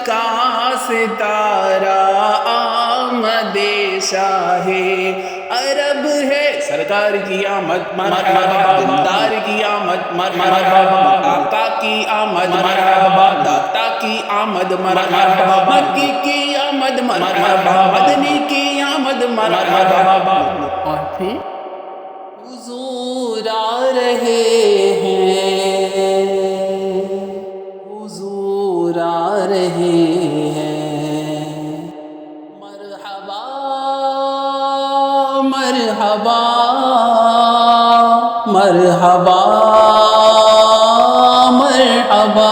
کا ستارہ آمد شاہ عرب ہے، سرکار کی آمد مرحبا، دلدار کی آمد مرحبا، آقا کی آمد مرحبا، داتا کی آمد مرحبا، مکی کی آمد مرحبا، مدنی کی آمد مرحبا۔ اور پھر حضور آ رہے ہیں، حضور آ رہے ہیں، مرحبا مرحبا مرحبا مرحبا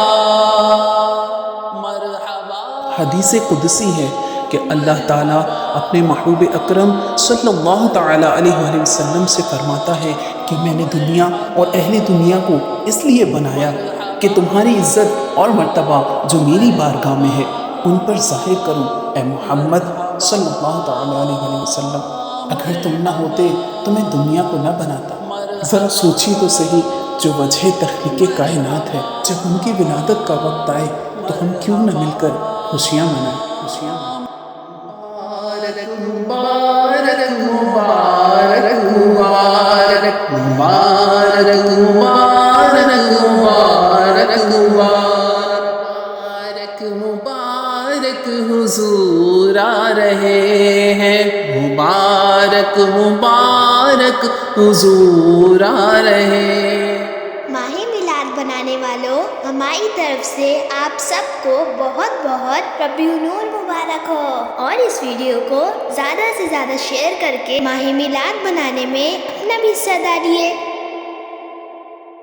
مرحبا۔ حدیث قدسی ہے کہ اللہ تعالیٰ اپنے محبوب اکرم صلی اللہ تعالیٰ علیہ وآلہ وسلم سے فرماتا ہے کہ میں نے دنیا اور اہل دنیا کو اس لیے بنایا کہ تمہاری عزت اور مرتبہ جو میری بارگاہ میں ہے ان پر ظاہر کروں۔ اے محمد صلی اللہ تعالیٰ علیہ وآلہ وسلم، اگر تم نہ ہوتے تو میں دنیا کو نہ بناتا۔ ذرا سوچی تو صحیح، جو وجہ تخلیق کائنات ہے، جب ان کی ولادت کا وقت آئے تو ہم کیوں نہ مل کر خوشیاں منائیں۔ مبارک مبارک مبارک مبارک مبارک مبارک مبارک مبارک، حضور آ رہے ہیں، مبارک مبارک حضور آ رہے ہیں۔ ماہ میلاد بنانے والوں، ہماری طرف سے آپ سب کو بہت بہت ربیع النور مبارک ہو، اور اس ویڈیو کو زیادہ سے زیادہ شیئر کر کے ماہ میلاد بنانے میں اپنا بھی حصہ ڈالیے۔